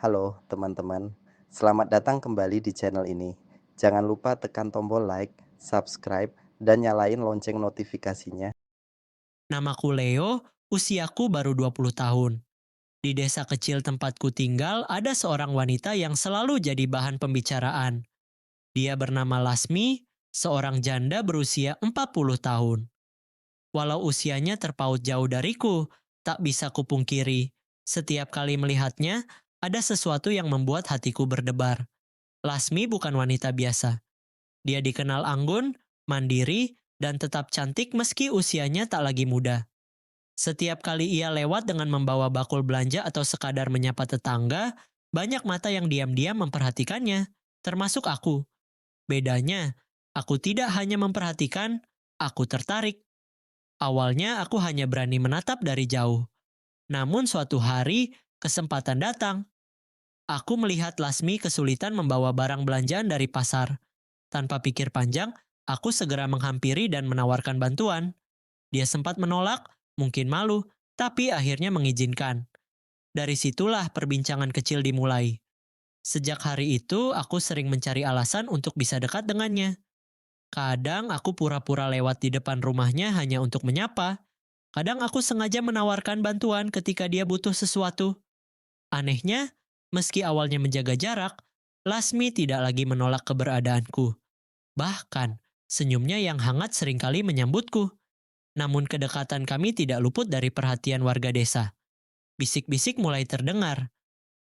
Halo teman-teman, selamat datang kembali di channel ini. Jangan lupa tekan tombol like, subscribe, dan nyalain lonceng notifikasinya. Namaku Leo, usiaku baru 20 tahun. Di desa kecil tempatku tinggal, ada seorang wanita yang selalu jadi bahan pembicaraan. Dia bernama Lasmi, seorang janda berusia 40 tahun. Walau usianya terpaut jauh dariku, tak bisa kupungkiri. Setiap kali melihatnya, ada sesuatu yang membuat hatiku berdebar. Lasmi bukan wanita biasa. Dia dikenal anggun, mandiri, dan tetap cantik meski usianya tak lagi muda. Setiap kali ia lewat dengan membawa bakul belanja atau sekadar menyapa tetangga, banyak mata yang diam-diam memperhatikannya, termasuk aku. Bedanya, aku tidak hanya memperhatikan, aku tertarik. Awalnya aku hanya berani menatap dari jauh. Namun suatu hari, kesempatan datang. Aku melihat Lasmi kesulitan membawa barang belanjaan dari pasar. Tanpa pikir panjang, aku segera menghampiri dan menawarkan bantuan. Dia sempat menolak, mungkin malu, tapi akhirnya mengizinkan. Dari situlah perbincangan kecil dimulai. Sejak hari itu, aku sering mencari alasan untuk bisa dekat dengannya. Kadang aku pura-pura lewat di depan rumahnya hanya untuk menyapa. Kadang aku sengaja menawarkan bantuan ketika dia butuh sesuatu. Anehnya, meski awalnya menjaga jarak, Lasmi tidak lagi menolak keberadaanku. Bahkan, senyumnya yang hangat seringkali menyambutku. Namun kedekatan kami tidak luput dari perhatian warga desa. Bisik-bisik mulai terdengar.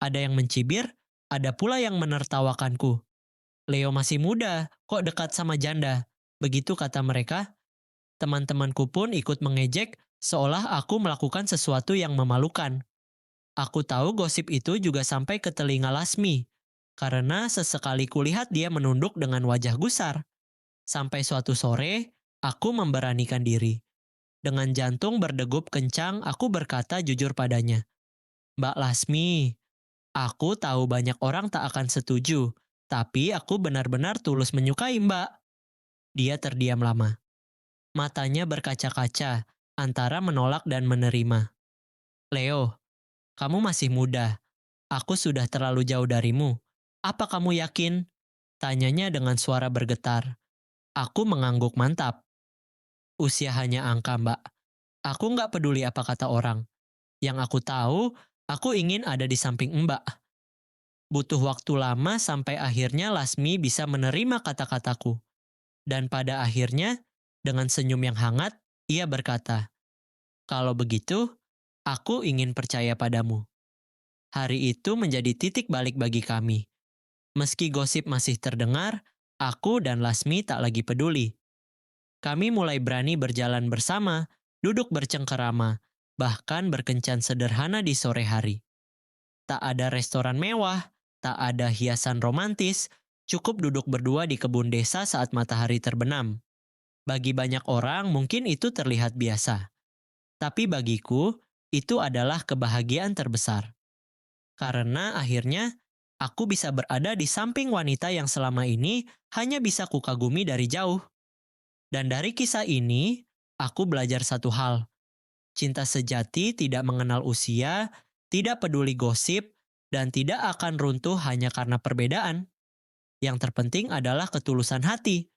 Ada yang mencibir, ada pula yang menertawakanku. Leo masih muda, kok dekat sama janda? Begitu kata mereka. Teman-temanku pun ikut mengejek, seolah aku melakukan sesuatu yang memalukan. Aku tahu gosip itu juga sampai ke telinga Lasmi, karena sesekali kulihat dia menunduk dengan wajah gusar. Sampai suatu sore, aku memberanikan diri. Dengan jantung berdegup kencang, aku berkata jujur padanya, "Mbak Lasmi, aku tahu banyak orang tak akan setuju, tapi aku benar-benar tulus menyukai Mbak." Dia terdiam lama. Matanya berkaca-kaca, antara menolak dan menerima. "Leo, kamu masih muda. Aku sudah terlalu jauh darimu. Apa kamu yakin?" Tanyanya dengan suara bergetar. Aku mengangguk mantap. "Usia hanya angka, Mbak. Aku nggak peduli apa kata orang. Yang aku tahu, aku ingin ada di samping Mbak." Butuh waktu lama sampai akhirnya Lasmi bisa menerima kata-kataku. Dan pada akhirnya, dengan senyum yang hangat, ia berkata, "Kalau begitu, aku ingin percaya padamu." Hari itu menjadi titik balik bagi kami. Meski gosip masih terdengar, aku dan Lasmi tak lagi peduli. Kami mulai berani berjalan bersama, duduk bercengkerama, bahkan berkencan sederhana di sore hari. Tak ada restoran mewah, tak ada hiasan romantis, cukup duduk berdua di kebun desa saat matahari terbenam. Bagi banyak orang mungkin itu terlihat biasa. Tapi bagiku, itu adalah kebahagiaan terbesar. Karena akhirnya, aku bisa berada di samping wanita yang selama ini hanya bisa kukagumi dari jauh. Dan dari kisah ini, aku belajar satu hal. Cinta sejati tidak mengenal usia, tidak peduli gosip, dan tidak akan runtuh hanya karena perbedaan. Yang terpenting adalah ketulusan hati,